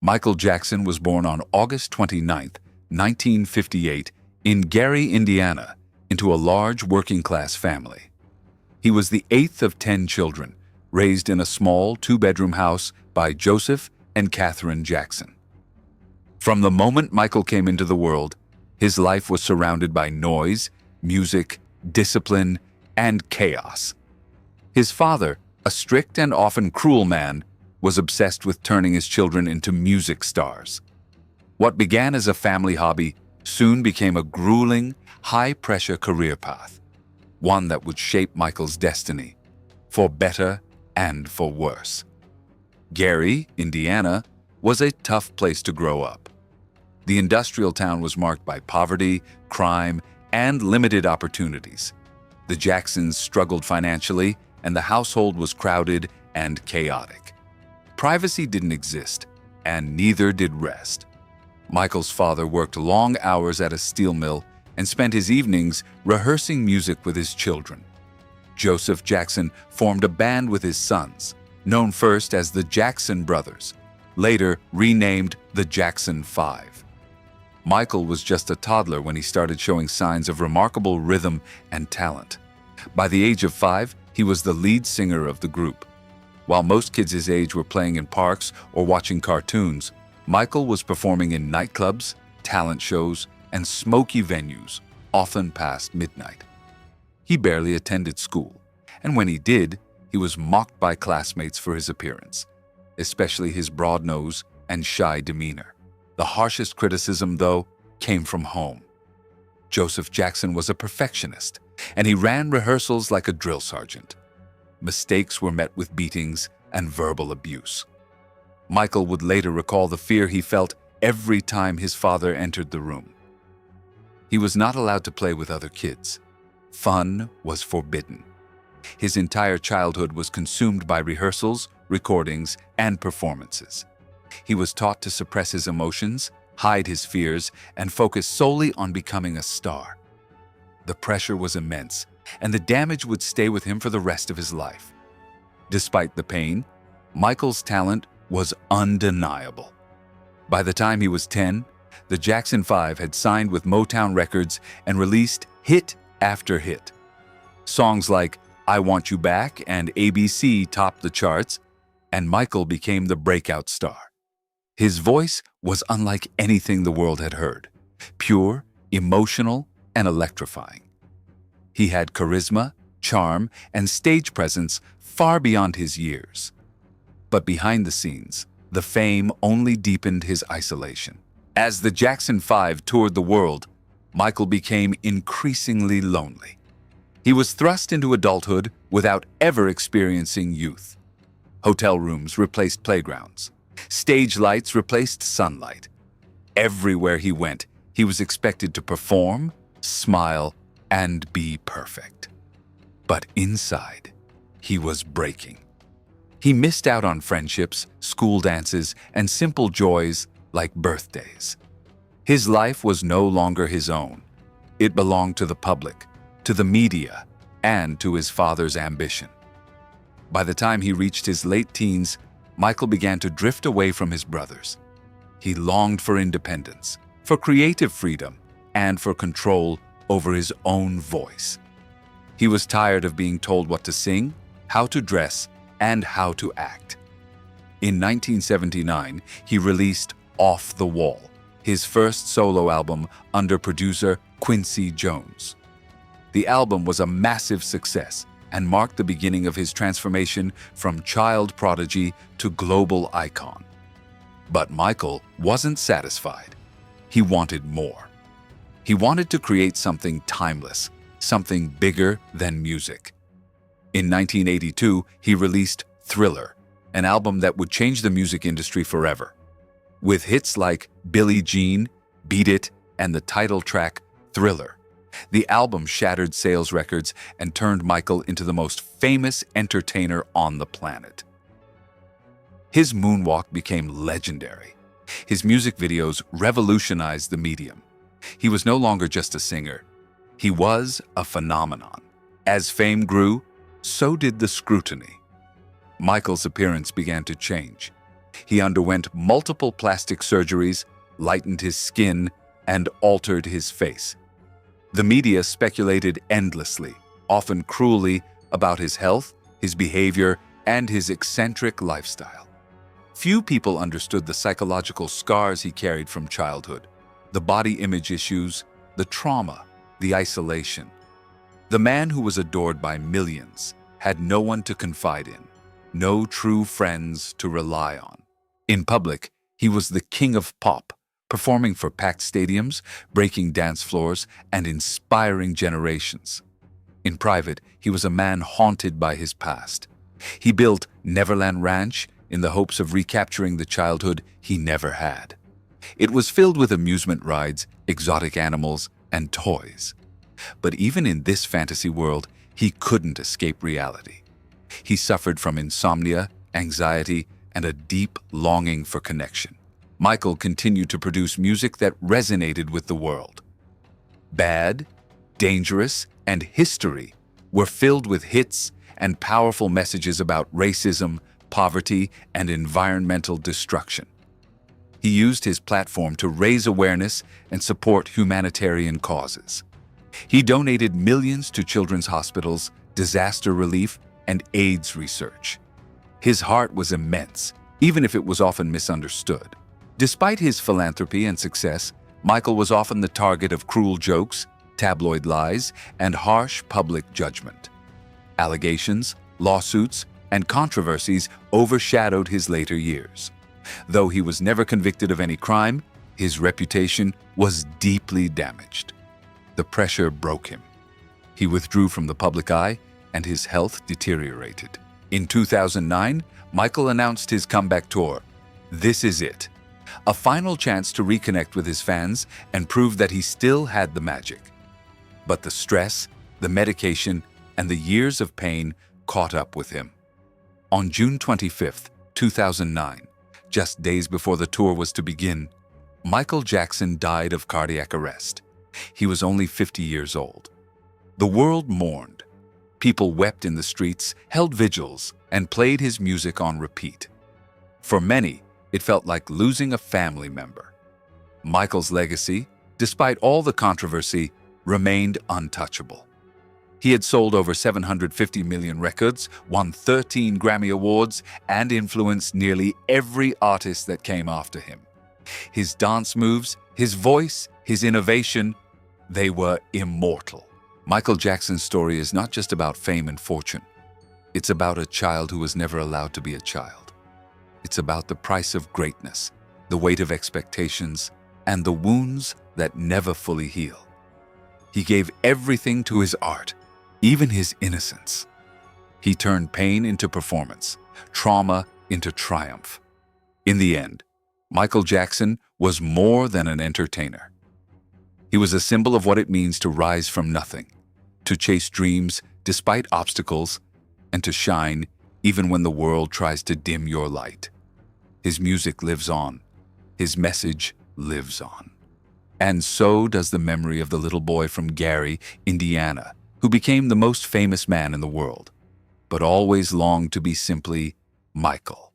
Michael Jackson was born on August 29, 1958, in Gary, Indiana, into a large working-class family. He was the eighth of 10 children, raised in a small two-bedroom house by Joseph and Catherine Jackson. From the moment Michael came into the world, his life was surrounded by noise, music, discipline, and chaos. His father, a strict and often cruel man, was obsessed with turning his children into music stars. What began as a family hobby soon became a grueling, high-pressure career path, one that would shape Michael's destiny, for better and for worse. Gary, Indiana, was a tough place to grow up. The industrial town was marked by poverty, crime, and limited opportunities. The Jacksons struggled financially, and the household was crowded and chaotic. Privacy didn't exist, and neither did rest. Michael's father worked long hours at a steel mill and spent his evenings rehearsing music with his children. Joseph Jackson formed a band with his sons, known first as the Jackson Brothers, later renamed the Jackson 5. Michael was just a toddler when he started showing signs of remarkable rhythm and talent. By the age of 5, he was the lead singer of the group. While most kids his age were playing in parks or watching cartoons, Michael was performing in nightclubs, talent shows, and smoky venues, often past midnight. He barely attended school, and when he did, he was mocked by classmates for his appearance, especially his broad nose and shy demeanor. The harshest criticism, though, came from home. Joseph Jackson was a perfectionist, and he ran rehearsals like a drill sergeant. Mistakes were met with beatings and verbal abuse. Michael would later recall the fear he felt every time his father entered the room. He was not allowed to play with other kids. Fun was forbidden. His entire childhood was consumed by rehearsals, recordings, and performances. He was taught to suppress his emotions, hide his fears, and focus solely on becoming a star. The pressure was immense, and the damage would stay with him for the rest of his life. Despite the pain, Michael's talent was undeniable. By the time he was 10, the Jackson 5 had signed with Motown Records and released hit after hit. Songs like I Want You Back and ABC topped the charts, and Michael became the breakout star. His voice was unlike anything the world had heard, pure, emotional, and electrifying. He had charisma, charm, and stage presence far beyond his years. But behind the scenes, the fame only deepened his isolation. As the Jackson 5 toured the world, Michael became increasingly lonely. He was thrust into adulthood without ever experiencing youth. Hotel rooms replaced playgrounds. Stage lights replaced sunlight. Everywhere he went, he was expected to perform, smile, and be perfect. But inside, he was breaking. He missed out on friendships, school dances, and simple joys like birthdays. His life was no longer his own. It belonged to the public, to the media, and to his father's ambition. By the time he reached his late teens, Michael began to drift away from his brothers. He longed for independence, for creative freedom, and for control over his own voice. He was tired of being told what to sing, how to dress, and how to act. In 1979, he released Off the Wall, his first solo album under producer Quincy Jones. The album was a massive success and marked the beginning of his transformation from child prodigy to global icon. But Michael wasn't satisfied. He wanted more. He wanted to create something timeless, something bigger than music. In 1982, he released Thriller, an album that would change the music industry forever. With hits like Billie Jean, Beat It, and the title track Thriller, the album shattered sales records and turned Michael into the most famous entertainer on the planet. His moonwalk became legendary. His music videos revolutionized the medium. He was no longer just a singer. He was a phenomenon. As fame grew, so did the scrutiny. Michael's appearance began to change. He underwent multiple plastic surgeries, lightened his skin, and altered his face. The media speculated endlessly, often cruelly, about his health, his behavior, and his eccentric lifestyle. Few people understood the psychological scars he carried from childhood, the body image issues, the trauma, the isolation. The man who was adored by millions had no one to confide in, no true friends to rely on. In public, he was the king of pop, performing for packed stadiums, breaking dance floors, and inspiring generations. In private, he was a man haunted by his past. He built Neverland Ranch in the hopes of recapturing the childhood he never had. It was filled with amusement rides, exotic animals, and toys. But even in this fantasy world, he couldn't escape reality. He suffered from insomnia, anxiety, and a deep longing for connection. Michael continued to produce music that resonated with the world. Bad, Dangerous, and History were filled with hits and powerful messages about racism, poverty, and environmental destruction. He used his platform to raise awareness and support humanitarian causes. He donated millions to children's hospitals, disaster relief, and AIDS research. His heart was immense, even if it was often misunderstood. Despite his philanthropy and success, Michael was often the target of cruel jokes, tabloid lies, and harsh public judgment. Allegations, lawsuits, and controversies overshadowed his later years. Though he was never convicted of any crime, his reputation was deeply damaged. The pressure broke him. He withdrew from the public eye, and his health deteriorated. In 2009, Michael announced his comeback tour, This Is It, a final chance to reconnect with his fans and prove that he still had the magic. But the stress, the medication, and the years of pain caught up with him. On June 25, 2009, just days before the tour was to begin, Michael Jackson died of cardiac arrest. He was only 50 years old. The world mourned. People wept in the streets, held vigils, and played his music on repeat. For many, it felt like losing a family member. Michael's legacy, despite all the controversy, remained untouchable. He had sold over 750 million records, won 13 Grammy Awards, and influenced nearly every artist that came after him. His dance moves, his voice, his innovation, they were immortal. Michael Jackson's story is not just about fame and fortune. It's about a child who was never allowed to be a child. It's about the price of greatness, the weight of expectations, and the wounds that never fully heal. He gave everything to his art, even his innocence. He turned pain into performance, trauma into triumph. In the end, Michael Jackson was more than an entertainer. He was a symbol of what it means to rise from nothing, to chase dreams despite obstacles, and to shine even when the world tries to dim your light. His music lives on. His message lives on. And so does the memory of the little boy from Gary, Indiana, who became the most famous man in the world, but always longed to be simply Michael.